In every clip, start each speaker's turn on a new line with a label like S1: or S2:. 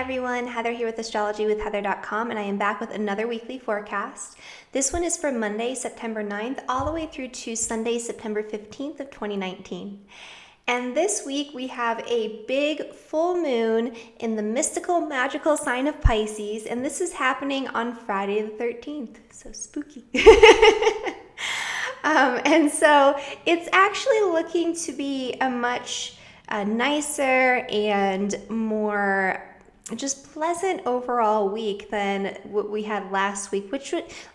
S1: everyone, Heather here with Astrology with Heather.com, and I am back with another weekly forecast. This one is for Monday, September 9th, all the way through to Sunday, September 15th of 2019. And this week we have a big full moon in the mystical, magical sign of Pisces, and this is happening on Friday the 13th. So spooky. And so it's actually looking to be a much nicer and more just pleasant overall week than what we had last week,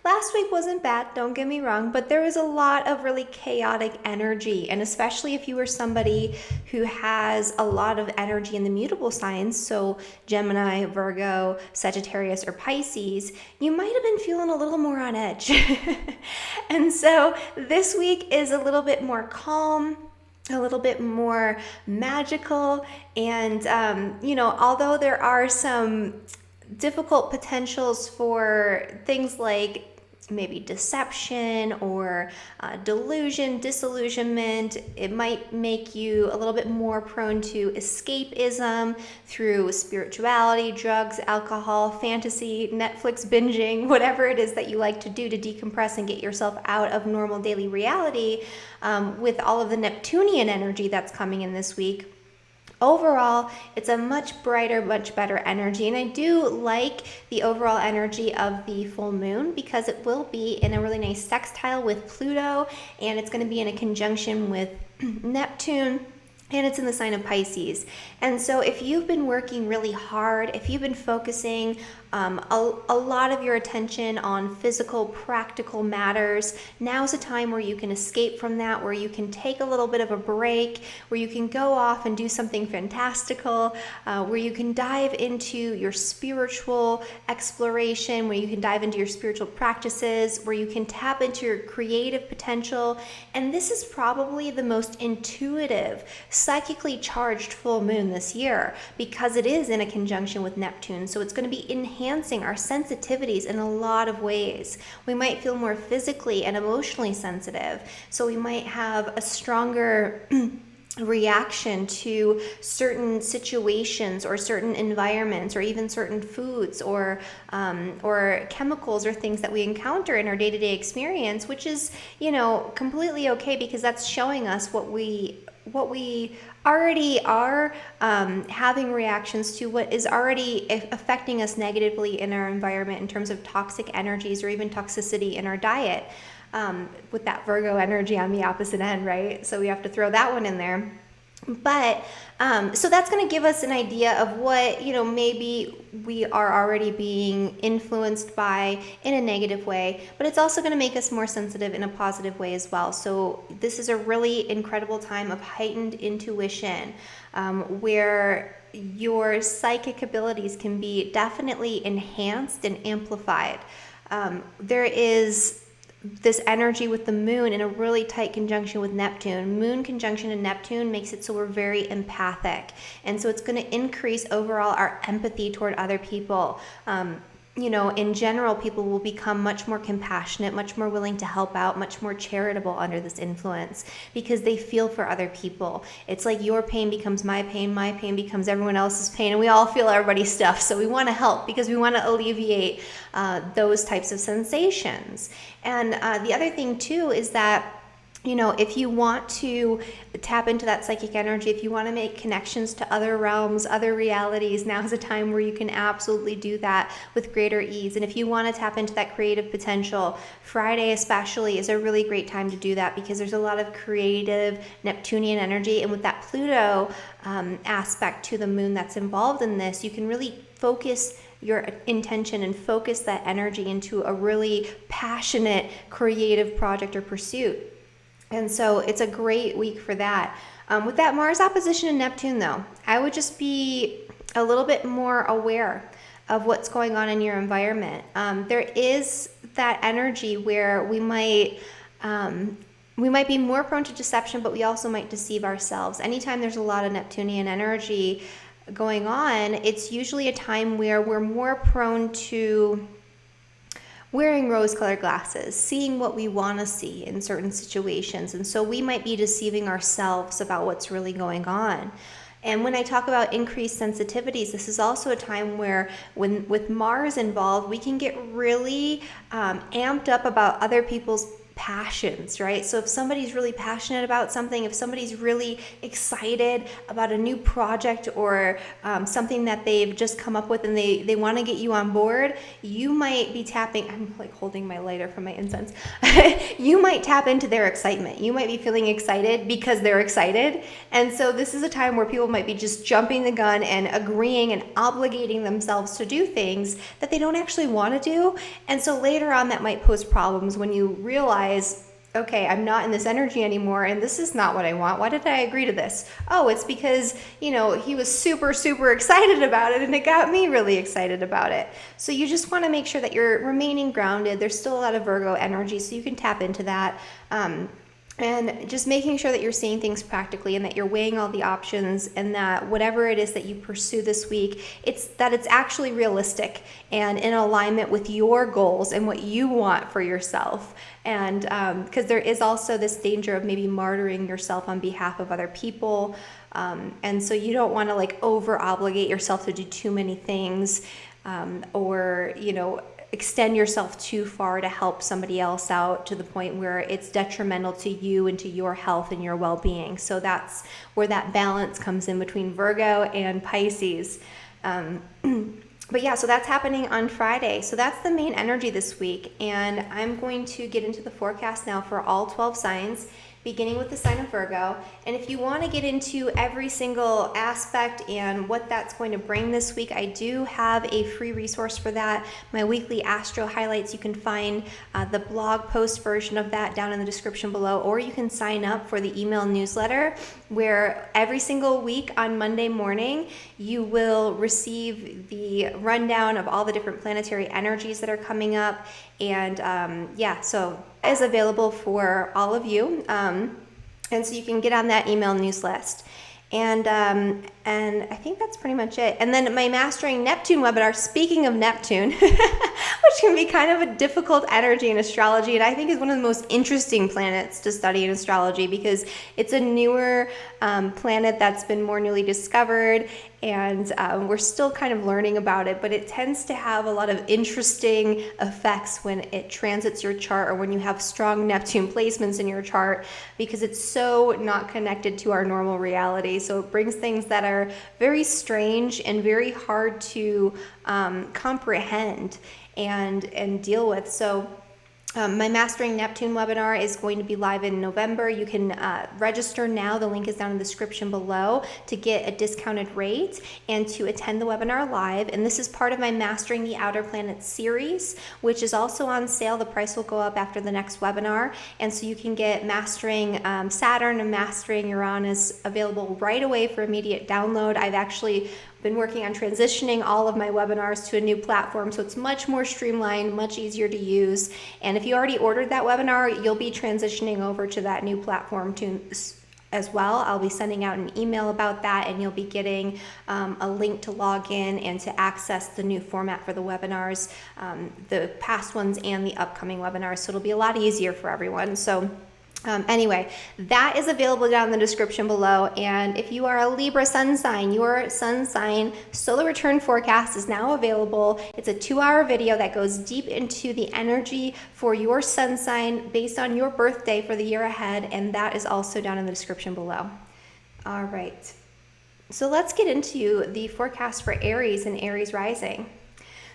S1: last week wasn't bad, don't get me wrong, but there was a lot of really chaotic energy. And especially if you were somebody who has a lot of energy in the mutable signs, so Gemini, Virgo, Sagittarius, or Pisces, you might have been feeling a little more on edge. And so this week is a little bit more calm, a little bit more magical, and although there are some difficult potentials for things like maybe deception or disillusionment, it might make you a little bit more prone to escapism through spirituality, drugs, alcohol, fantasy, Netflix binging, whatever it is that you like to do to decompress and get yourself out of normal daily reality. With all of the Neptunian energy that's coming in this week, overall, it's a much brighter, much better energy. And I do like the overall energy of the full moon because it will be in a really nice sextile with Pluto, and it's going to be in a conjunction with Neptune, and it's in the sign of Pisces. And so if you've been working really hard, if you've been focusing a lot of your attention on physical, practical matters, now's a time where you can escape from that, where you can take a little bit of a break, where you can go off and do something fantastical, where you can dive into your spiritual exploration, where you can dive into your spiritual practices, where you can tap into your creative potential. And this is probably the most intuitive, psychically charged full moon this year because it is in a conjunction with Neptune. So it's going to be enhancing our sensitivities in a lot of ways. We might feel more physically and emotionally sensitive. So we might have a stronger reaction to certain situations or certain environments or even certain foods or chemicals or things that we encounter in our day-to-day experience, which is, completely okay because that's showing us what we already are having reactions to, what is already affecting us negatively in our environment in terms of toxic energies or even toxicity in our diet, with that Virgo energy on the opposite end, right? So we have to throw that one in there. But so that's going to give us an idea of what, maybe we are already being influenced by in a negative way, but it's also going to make us more sensitive in a positive way as well. So this is a really incredible time of heightened intuition, where your psychic abilities can be definitely enhanced and amplified. There is this energy with the moon in a really tight conjunction with Neptune. Moon conjunction in Neptune makes it so we're very empathic. And so it's going to increase overall our empathy toward other people. In general, people will become much more compassionate, much more willing to help out, much more charitable under this influence because they feel for other people. It's like your pain becomes my pain becomes everyone else's pain, and we all feel everybody's stuff. So we want to help because we want to alleviate those types of sensations. And the other thing too is that if you want to tap into that psychic energy, if you want to make connections to other realms, other realities, now's a time where you can absolutely do that with greater ease. And if you want to tap into that creative potential, Friday especially is a really great time to do that because there's a lot of creative Neptunian energy. And with that Pluto aspect to the moon that's involved in this, you can really focus your intention and focus that energy into a really passionate creative project or pursuit. And so it's a great week for that. With that Mars opposition in Neptune, though, I would just be a little bit more aware of what's going on in your environment. There is that energy where we might be more prone to deception, but we also might deceive ourselves. Anytime there's a lot of Neptunian energy going on, it's usually a time where we're more prone to wearing rose-colored glasses, seeing what we want to see in certain situations. And so we might be deceiving ourselves about what's really going on. And when I talk about increased sensitivities, this is also a time where with Mars involved, we can get really amped up about other people's passions, right? So if somebody's really passionate about something, if somebody's really excited about a new project or something that they've just come up with and they want to get you on board, you might be tapping, I'm like holding my lighter from my incense, you might tap into their excitement. You might be feeling excited because they're excited. And so this is a time where people might be just jumping the gun and agreeing and obligating themselves to do things that they don't actually want to do. And so later on that might pose problems when you realize, okay, I'm not in this energy anymore and this is not what I want. Why did I agree to this? Oh, it's because, you know, he was super, super excited about it and it got me really excited about it. So you just want to make sure that you're remaining grounded. There's still a lot of Virgo energy, so you can tap into that. And just making sure that you're seeing things practically and that you're weighing all the options, and that whatever it is that you pursue this week, it's actually realistic and in alignment with your goals and what you want for yourself. And because there is also this danger of maybe martyring yourself on behalf of other people. And so you don't want to like over obligate yourself to do too many things, or, you know, extend yourself too far to help somebody else out to the point where it's detrimental to you and to your health and your well-being. So that's where that balance comes in between Virgo and Pisces. But yeah, so that's happening on Friday. So that's the main energy this week. And I'm going to get into the forecast now for all 12 signs, beginning with the sign of Virgo. And if you want to get into every single aspect and what that's going to bring this week, I do have a free resource for that, my weekly Astro-Highlights. You can find the blog post version of that down in the description below, or you can sign up for the email newsletter, where every single week on Monday morning, you will receive the rundown of all the different planetary energies that are coming up. And yeah, so is available for all of you, and so you can get on that email news list. And I think that's pretty much it. And then my Mastering Neptune webinar, speaking of Neptune, which can be kind of a difficult energy in astrology, and I think is one of the most interesting planets to study in astrology, because it's a newer planet that's been more newly discovered, and we're still kind of learning about it, but it tends to have a lot of interesting effects when it transits your chart, or when you have strong Neptune placements in your chart, because it's so not connected to our normal reality. So it brings things that are very strange and very hard to comprehend and deal with. So my Mastering Neptune webinar is going to be live in November. You can register now. The link is down in the description below to get a discounted rate and to attend the webinar live. And this is part of my Mastering the Outer Planets series, which is also on sale. The price will go up after the next webinar. And so you can get Mastering Saturn and Mastering Uranus available right away for immediate download. I've actually been working on transitioning all of my webinars to a new platform, so it's much more streamlined, much easier to use. And if you already ordered that webinar, you'll be transitioning over to that new platform too as well. I'll be sending out an email about that, and you'll be getting a link to log in and to access the new format for the webinars, the past ones and the upcoming webinars. So it'll be a lot easier for everyone. So anyway, that is available down in the description below. And if you are a Libra sun sign, your sun sign solar return forecast is now available. It's a 2-hour video that goes deep into the energy for your sun sign based on your birthday for the year ahead. And that is also down in the description below. All right. So let's get into the forecast for Aries and Aries rising.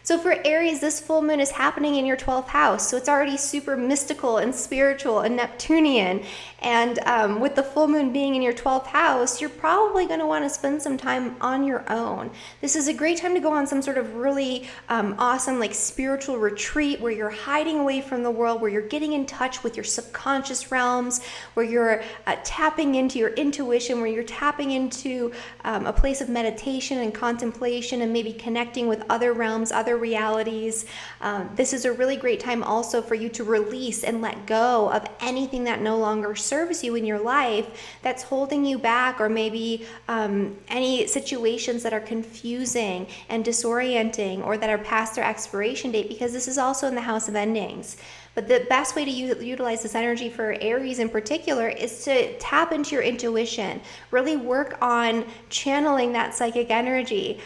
S1: So for Aries, this full moon is happening in your 12th house. So it's already super mystical and spiritual and Neptunian. And with the full moon being in your 12th house, you're probably going to want to spend some time on your own. This is a great time to go on some sort of really awesome like spiritual retreat where you're hiding away from the world, where you're getting in touch with your subconscious realms, where you're tapping into your intuition, where you're tapping into a place of meditation and contemplation, and maybe connecting with other realms, other realities. This is a really great time also for you to release and let go of anything that no longer serves you in your life, that's holding you back, or maybe any situations that are confusing and disorienting, or that are past their expiration date, because this is also in the house of endings. But the best way to utilize this energy for Aries in particular is to tap into your intuition, really work on channeling that psychic energy.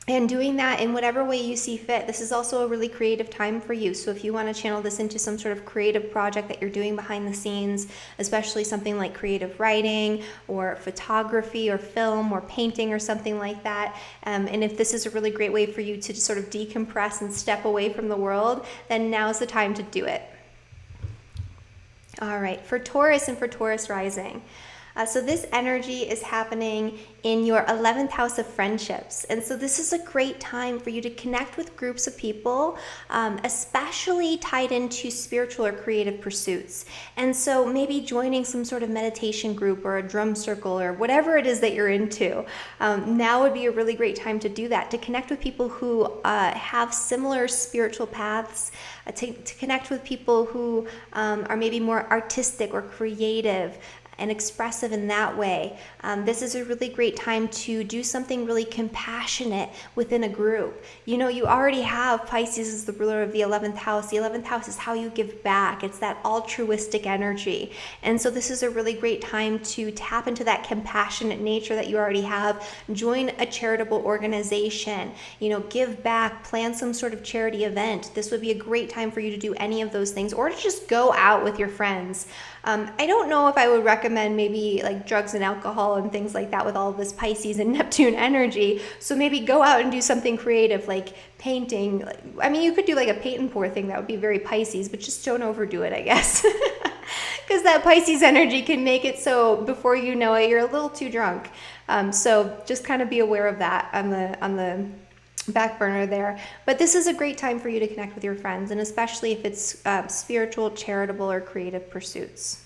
S1: And doing that in whatever way you see fit. This is also a really creative time for you. So if you want to channel this into some sort of creative project that you're doing behind the scenes, especially something like creative writing or photography or film or painting or something like that, and if this is a really great way for you to sort of decompress and step away from the world, then now's the time to do it. All right, for Taurus and for Taurus rising. So this energy is happening in your 11th house of friendships. And so this is a great time for you to connect with groups of people, especially tied into spiritual or creative pursuits. And so maybe joining some sort of meditation group or a drum circle or whatever it is that you're into. Now would be a really great time to do that, to connect with people who have similar spiritual paths, to connect with people who are maybe more artistic or creative and expressive in that way. This is a really great time to do something really compassionate within a group. You know, you already have Pisces as the ruler of the 11th house. The 11th house is how you give back. It's that altruistic energy. And so this is a really great time to tap into that compassionate nature that you already have. Join a charitable organization, you know, give back, plan some sort of charity event. This would be a great time for you to do any of those things, or to just go out with your friends. I don't know if I would recommend maybe like drugs and alcohol and things like that with all of this Pisces and Neptune energy. So maybe go out and do something creative like painting. I mean, you could do like a paint and pour thing. That would be very Pisces, but just don't overdo it, I guess. Because that Pisces energy can make it so before you know it, you're a little too drunk. So just kind of be aware of that on the back burner there. But this is a great time for you to connect with your friends, and especially if it's spiritual, charitable, or creative pursuits.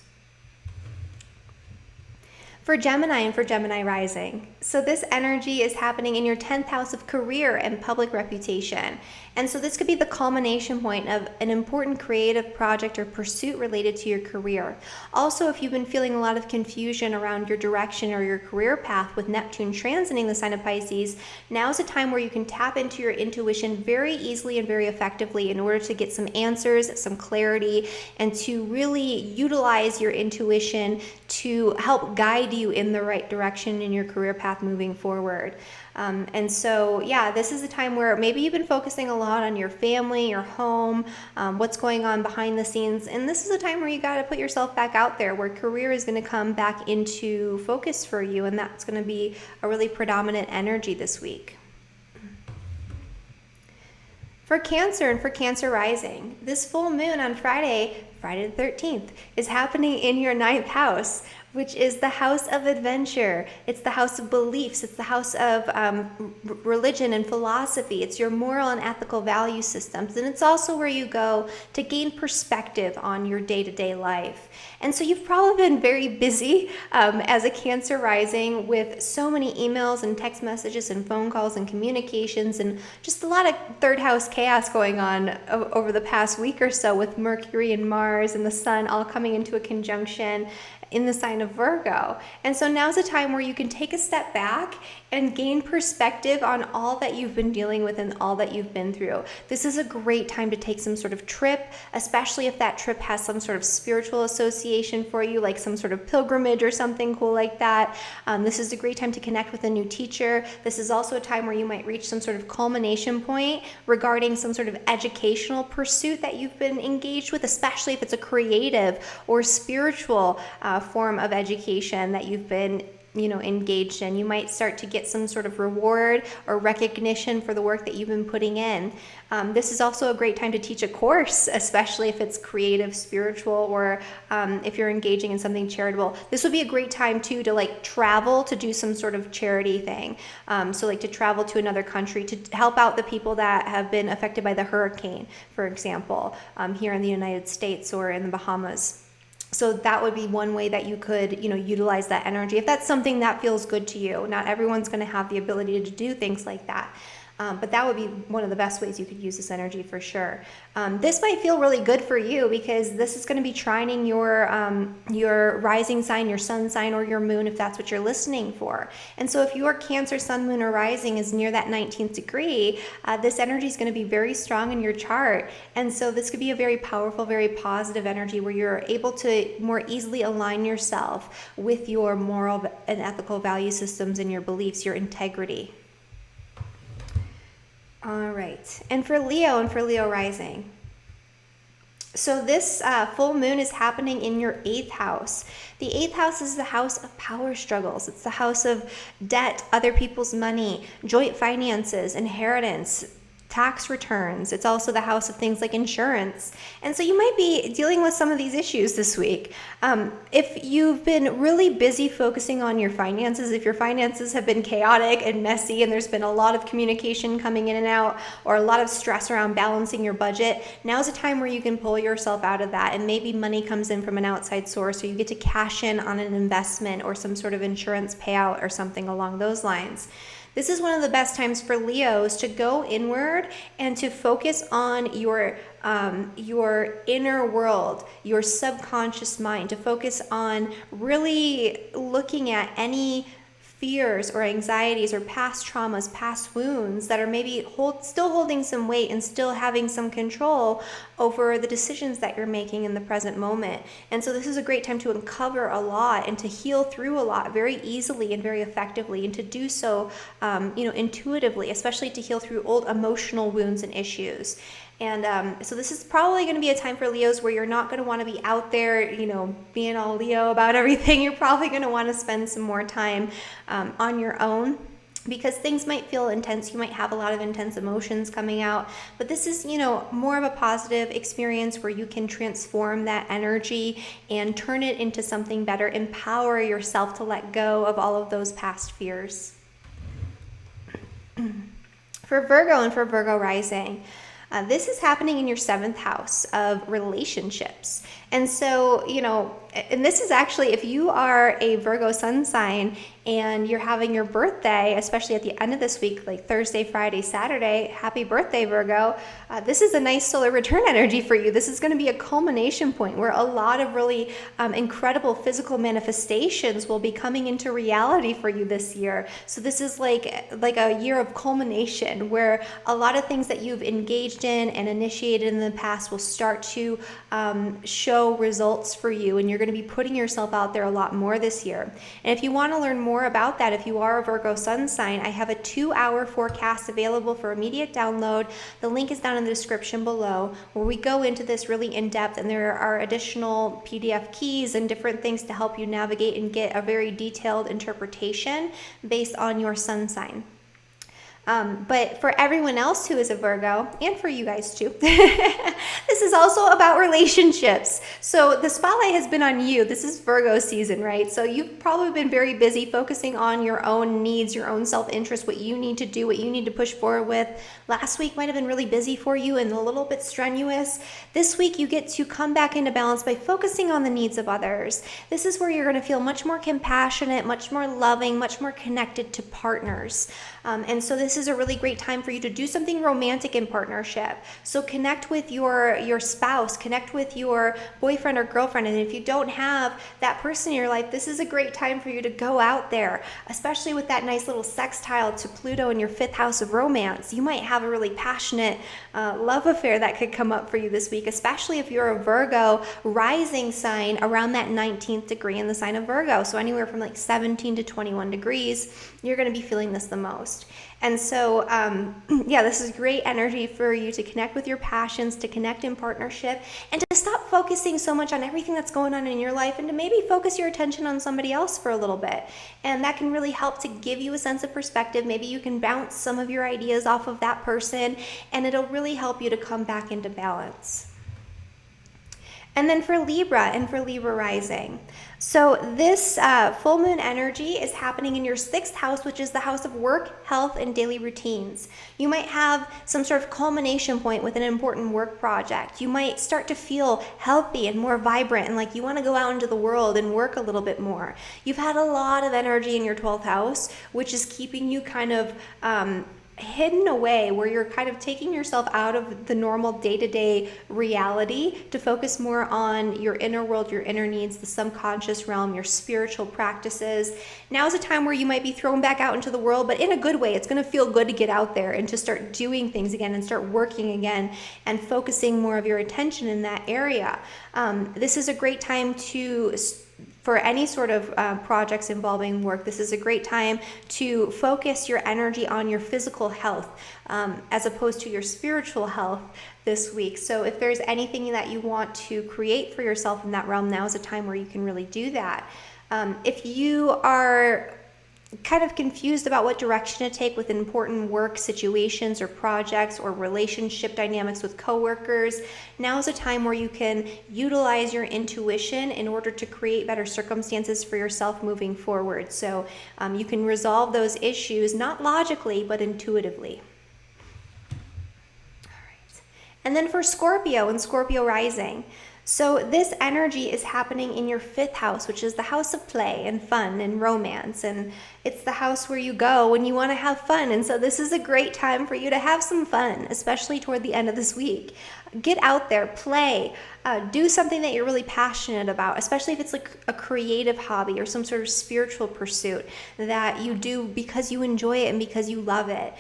S1: For Gemini and for Gemini rising. So this energy is happening in your 10th house of career and public reputation. And so this could be the culmination point of an important creative project or pursuit related to your career. Also, if you've been feeling a lot of confusion around your direction or your career path with Neptune transiting the sign of Pisces, now is a time where you can tap into your intuition very easily and very effectively in order to get some answers, some clarity, and to really utilize your intuition to help guide you in the right direction in your career path moving forward. And so, yeah, this is a time where maybe you've been focusing a lot on your family, your home, what's going on behind the scenes. And this is a time where you got to put yourself back out there, where career is going to come back into focus for you. And that's going to be a really predominant energy this week. For Cancer and for Cancer rising, this full moon on Friday the 13th, is happening in your 9th house, which is the house of adventure. It's the house of beliefs. It's the house of religion and philosophy. It's your moral and ethical value systems. And it's also where you go to gain perspective on your day-to-day life. And so you've probably been very busy as a Cancer rising with so many emails and text messages and phone calls and communications and just a lot of third house chaos going on over the past week or so, with Mercury and Mars and the Sun all coming into a conjunction in the sign of Virgo. And so now's a time where you can take a step back and gain perspective on all that you've been dealing with and all that you've been through. This is a great time to take some sort of trip, especially if that trip has some sort of spiritual association for you, like some sort of pilgrimage or something cool like that. This is a great time to connect with a new teacher. This is also a time where you might reach some sort of culmination point regarding some sort of educational pursuit that you've been engaged with, especially if it's a creative or spiritual form of education that you've been engaged in. You might start to get some sort of reward or recognition for the work that you've been putting in. This is also a great time to teach a course, especially if it's creative, spiritual, or if you're engaging in something charitable. This would be a great time too to travel to do some sort of charity thing. So to travel to another country to help out the people that have been affected by the hurricane, for example, here in the United States or in the Bahamas. So that would be one way that you could, utilize that energy if that's something that feels good to you. Not everyone's going to have the ability to do things like that. But that would be one of the best ways you could use this energy for sure. This might feel really good for you because this is going to be trining your rising sign, your sun sign, or your moon, if that's what you're listening for. And so if your Cancer sun, moon, or rising is near that 19th degree, this energy is going to be very strong in your chart. And so this could be a very powerful, very positive energy where you're able to more easily align yourself with your moral and ethical value systems and your beliefs, your integrity. All right, and for Leo and for Leo rising. So this full moon is happening in your 8th house. The 8th house is the house of power struggles. It's the house of debt, other people's money, joint finances, inheritance, tax returns. It's also the house of things like insurance. And so you might be dealing with some of these issues this week. If you've been really busy focusing on your finances, if your finances have been chaotic and messy and there's been a lot of communication coming in and out or a lot of stress around balancing your budget, now's a time where you can pull yourself out of that and maybe money comes in from an outside source or you get to cash in on an investment or some sort of insurance payout or something along those lines. This is one of the best times for Leos to go inward and to focus on your inner world, your subconscious mind, to focus on really looking at any fears or anxieties or past traumas, past wounds that are maybe still holding some weight and still having some control over the decisions that you're making in the present moment. And so this is a great time to uncover a lot and to heal through a lot very easily and very effectively, and to do so intuitively, especially to heal through old emotional wounds and issues. And so this is probably going to be a time for Leos where you're not going to want to be out there, being all Leo about everything. You're probably going to want to spend some more time on your own, because things might feel intense. You might have a lot of intense emotions coming out, but this is, more of a positive experience where you can transform that energy and turn it into something better, empower yourself to let go of all of those past fears. For Virgo and for Virgo rising, this is happening in your 7th house of relationships. And so, and this is actually, if you are a Virgo sun sign and you're having your birthday, especially at the end of this week, like Thursday, Friday, Saturday, happy birthday, Virgo. This is a nice solar return energy for you. This is going to be a culmination point where a lot of really incredible physical manifestations will be coming into reality for you this year. So this is like a year of culmination where a lot of things that you've engaged in and initiated in the past will start to show results for you, and you're going to be putting yourself out there a lot more this year. And if you want to learn more about that, if you are a Virgo sun sign, I have a 2-hour forecast available for immediate download. The link is down in the description below, where we go into this really in depth, and there are additional PDF keys and different things to help you navigate and get a very detailed interpretation based on your sun sign. But for everyone else who is a Virgo, and for you guys too, this is also about relationships. So the spotlight has been on you. This is Virgo season, right? So you've probably been very busy focusing on your own needs, your own self-interest, what you need to do, what you need to push forward with. Last week might have been really busy for you and a little bit strenuous. This week you get to come back into balance by focusing on the needs of others. This is where you're going to feel much more compassionate, much more loving, much more connected to partners. And so this is a really great time for you to do something romantic in partnership. So connect with your spouse, connect with your boyfriend or girlfriend. And if you don't have that person in your life, this is a great time for you to go out there, especially with that nice little sextile to Pluto in your 5th house of romance. You might have a really passionate love affair that could come up for you this week, especially if you're a Virgo rising sign around that 19th degree in the sign of Virgo. So anywhere from like 17 to 21 degrees, you're going to be feeling this the most. And so, this is great energy for you to connect with your passions, to connect in partnership, and to stop focusing so much on everything that's going on in your life, and to maybe focus your attention on somebody else for a little bit. And that can really help to give you a sense of perspective. Maybe you can bounce some of your ideas off of that person, and it'll really help you to come back into balance. And then for Libra and for Libra rising. So this full moon energy is happening in your 6th house, which is the house of work, health, and daily routines. You might have some sort of culmination point with an important work project. You might start to feel healthy and more vibrant and like you want to go out into the world and work a little bit more. You've had a lot of energy in your 12th house, which is keeping you kind of hidden away, where you're kind of taking yourself out of the normal day-to-day reality to focus more on your inner world, your inner needs, the subconscious realm, your spiritual practices. Now is a time where you might be thrown back out into the world, but in a good way. It's going to feel good to get out there and to start doing things again and start working again and focusing more of your attention in that area. This is a great time for any sort of projects involving work. This is a great time to focus your energy on your physical health as opposed to your spiritual health this week. So if there's anything that you want to create for yourself in that realm, now is a time where you can really do that. If you are kind of confused about what direction to take with important work situations or projects or relationship dynamics with coworkers, now is a time where you can utilize your intuition in order to create better circumstances for yourself moving forward. So you can resolve those issues not logically but intuitively. All right. And then for Scorpio and Scorpio rising, so this energy is happening in your 5th house, which is the house of play and fun and romance. And it's the house where you go when you want to have fun. And so this is a great time for you to have some fun, especially toward the end of this week. Get out there, play, do something that you're really passionate about, especially if it's like a creative hobby or some sort of spiritual pursuit that you do because you enjoy it and because you love it.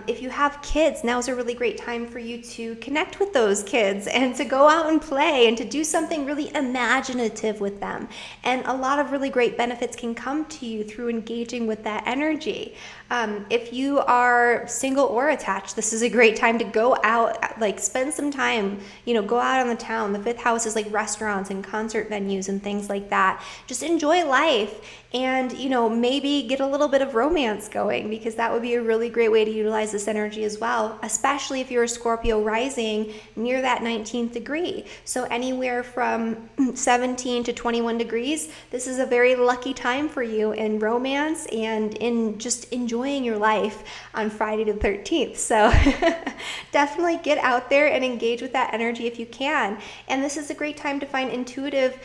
S1: If you have kids, now's a really great time for you to connect with those kids and to go out and play and to do something really imaginative with them. And a lot of really great benefits can come to you through engaging with that energy. If you are single or attached, this is a great time to go out, like spend some time, go out on the town. The 5th house is like restaurants and concert venues and things like that. Just enjoy life and, maybe get a little bit of romance going, because that would be a really great way to utilize this energy as well, especially if you're a Scorpio rising near that 19th degree. So anywhere from 17 to 21 degrees, this is a very lucky time for you in romance and in just enjoying your life on Friday the 13th. So definitely get out there and engage with that energy if you can. And this is a great time to find intuitive,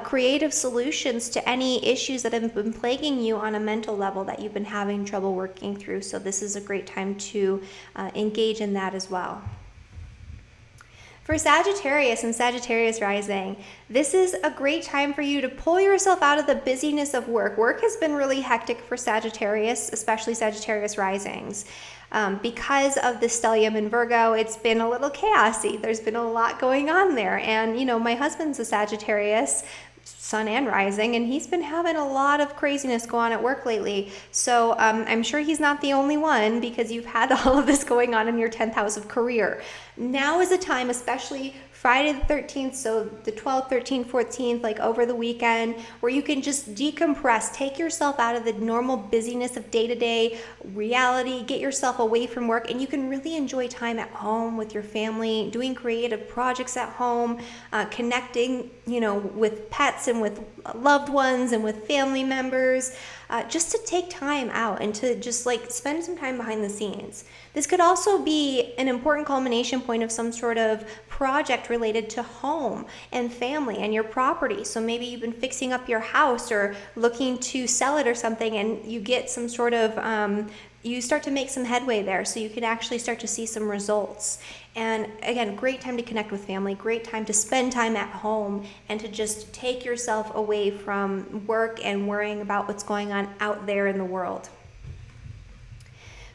S1: creative solutions to any issues that have been plaguing you on a mental level that you've been having trouble working through. So this is a great time to engage in that as well. For Sagittarius and Sagittarius rising, this is a great time for you to pull yourself out of the busyness of work. Work has been really hectic for Sagittarius, especially Sagittarius risings. Because of the stellium in Virgo, it's been a little chaotic. There's been a lot going on there. And, my husband's a Sagittarius, sun and rising, and he's been having a lot of craziness go on at work lately. So I'm sure he's not the only one, because you've had all of this going on in your 10th house of career. Now is a time, especially Friday the 13th, so the 12th, 13th, 14th, like over the weekend, where you can just decompress, take yourself out of the normal busyness of day-to-day reality, get yourself away from work, and you can really enjoy time at home with your family, doing creative projects at home, connecting, with pets and with loved ones and with family members, just to take time out and to just spend some time behind the scenes. This could also be an important culmination point of some sort of project related to home and family and your property. So maybe you've been fixing up your house or looking to sell it or something, and you get some sort of, you start to make some headway there, so you can actually start to see some results. And again, great time to connect with family, great time to spend time at home and to just take yourself away from work and worrying about what's going on out there in the world.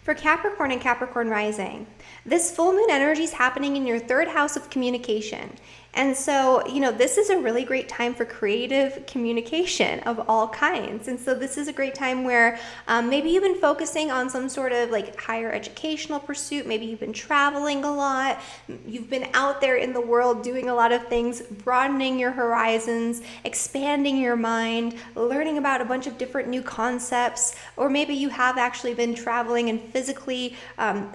S1: For Capricorn and Capricorn rising, this full moon energy is happening in your 3rd house of communication. And so, this is a really great time for creative communication of all kinds. And so this is a great time where maybe you've been focusing on some sort of higher educational pursuit. Maybe you've been traveling a lot. You've been out there in the world doing a lot of things, broadening your horizons, expanding your mind, learning about a bunch of different new concepts. Or maybe you have actually been traveling and physically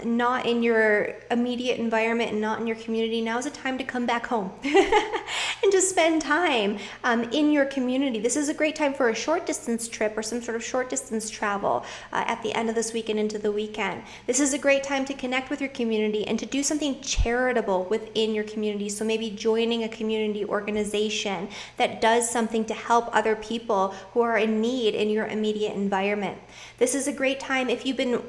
S1: not in your immediate environment and not in your community. Now is a time to come back home. And to spend time in your community. This is a great time for a short distance trip or some sort of short distance travel at the end of this week and into the weekend. This is a great time to connect with your community and to do something charitable within your community. So maybe joining a community organization that does something to help other people who are in need in your immediate environment. This is a great time if you've been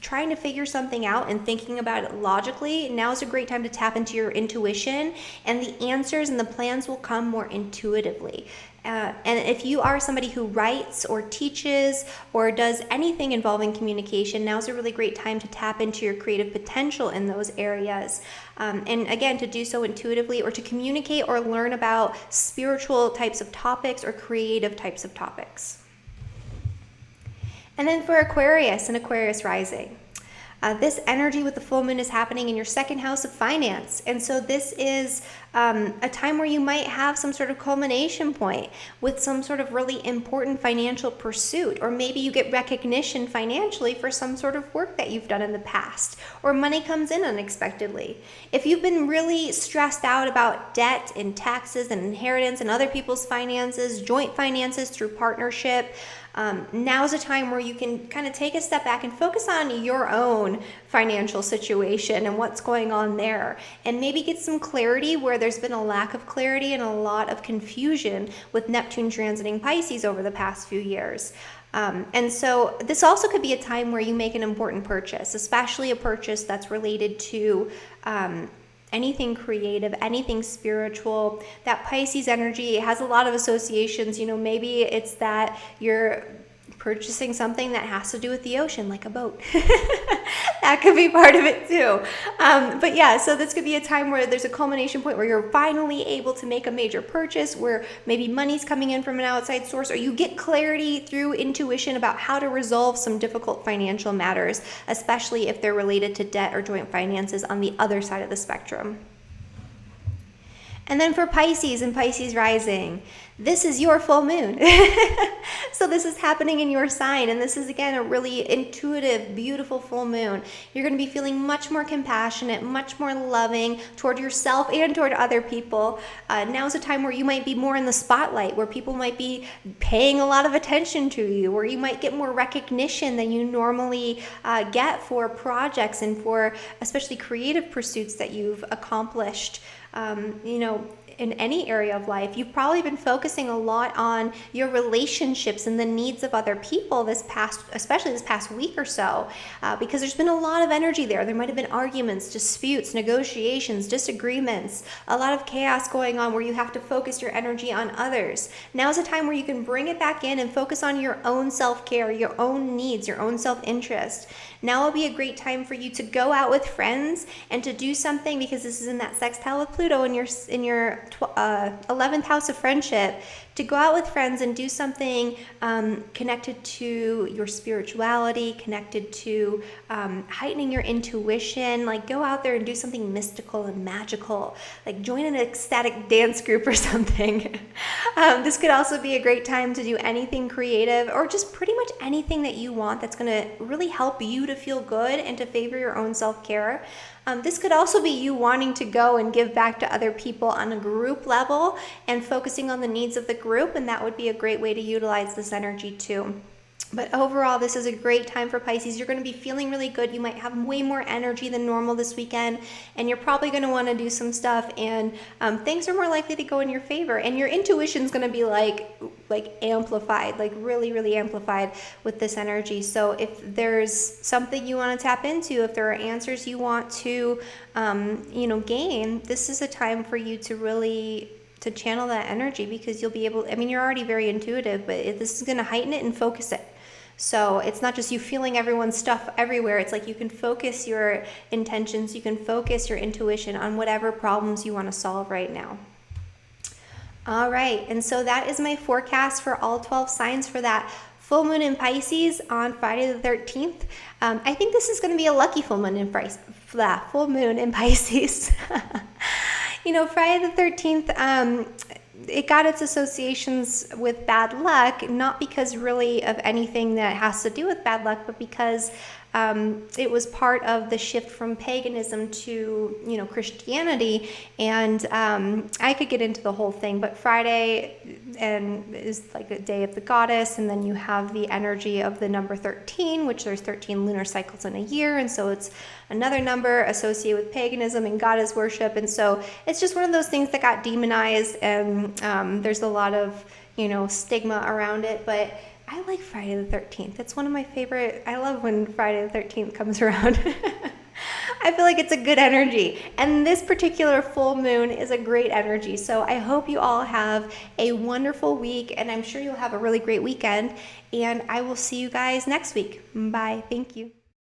S1: trying to figure something out and thinking about it logically, now is a great time to tap into your intuition, and the answers and the plans will come more intuitively. And if you are somebody who writes or teaches or does anything involving communication, now's a really great time to tap into your creative potential in those areas. And again, to do so intuitively, or to communicate or learn about spiritual types of topics or creative types of topics. And then for Aquarius and Aquarius rising. This energy with the full moon is happening in your second house of finance. And so this is a time where you might have some sort of culmination point with some sort of really important financial pursuit, or maybe you get recognition financially for some sort of work that you've done in the past, or money comes in unexpectedly. If you've been really stressed out about debt and taxes and inheritance and other people's finances, joint finances through partnership, now's a time where you can kind of take a step back and focus on your own financial situation and what's going on there, and maybe get some clarity where there's been a lack of clarity and a lot of confusion with Neptune transiting Pisces over the past few years. And so this also could be a time where you make an important purchase, especially a purchase that's related to anything creative, anything spiritual. That Pisces energy has a lot of associations. Maybe it's that you're purchasing something that has to do with the ocean, like a boat. That could be part of it too. But yeah, so this could be a time where there's a culmination point where you're finally able to make a major purchase, where maybe money's coming in from an outside source, or you get clarity through intuition about how to resolve some difficult financial matters, especially if they're related to debt or joint finances on the other side of the spectrum. And then for Pisces and Pisces rising, this is your full moon. So this is happening in your sign, and this is, again, a really intuitive, beautiful full moon. You're going to be feeling much more compassionate, much more loving toward yourself and toward other people. Now's a time where you might be more in the spotlight, where people might be paying a lot of attention to you, where you might get more recognition than you normally get for projects and for especially creative pursuits that you've accomplished. In any area of life. You've probably been focusing a lot on your relationships and the needs of other people especially this past week or so, because there's been a lot of energy there. There might have been arguments, disputes, negotiations, disagreements, a lot of chaos going on where you have to focus your energy on others. Now's a time where you can bring it back in and focus on your own self-care, your own needs, your own self-interest. Now will be a great time for you to go out with friends and to do something, because this is in that sextile with Pluto in your 11th house of friendship, to go out with friends and do something connected to your spirituality, connected to heightening your intuition. Like, go out there and do something mystical and magical, like join an ecstatic dance group or something. This could also be a great time to do anything creative, or just pretty much anything that you want that's going to really help you to feel good and to favor your own self-care. This could also be you wanting to go and give back to other people on a group level and focusing on the needs of the group, and that would be a great way to utilize this energy too. But overall, this is a great time for Pisces. You're going to be feeling really good. You might have way more energy than normal this weekend, and you're probably going to want to do some stuff, and things are more likely to go in your favor, and your intuition's going to be like amplified, like really, really amplified with this energy. So if there's something you want to tap into, if there are answers you want to, gain, this is a time for you to really to channel that energy, because you'll be able, you're already very intuitive, but this is going to heighten it and focus it. So it's not just you feeling everyone's stuff everywhere. It's like you can focus your intentions, you can focus your intuition on whatever problems you want to solve right now. All right, and so that is my forecast for all 12 signs for that full moon in Pisces on Friday the 13th. I think this is going to be a lucky full moon in Pisces. Friday the 13th, it got its associations with bad luck, not because really of anything that has to do with bad luck, but because it was part of the shift from paganism to, Christianity. And I could get into the whole thing, but Friday is like a day of the goddess, and then you have the energy of the number 13, which there's 13 lunar cycles in a year, and so it's another number associated with paganism and goddess worship. And so it's just one of those things that got demonized, and there's a lot of stigma around it. But I like Friday the 13th. It's one of my favorite. I love when Friday the 13th comes around. I feel like it's a good energy. And this particular full moon is a great energy. So I hope you all have a wonderful week, and I'm sure you'll have a really great weekend. And I will see you guys next week. Bye. Thank you.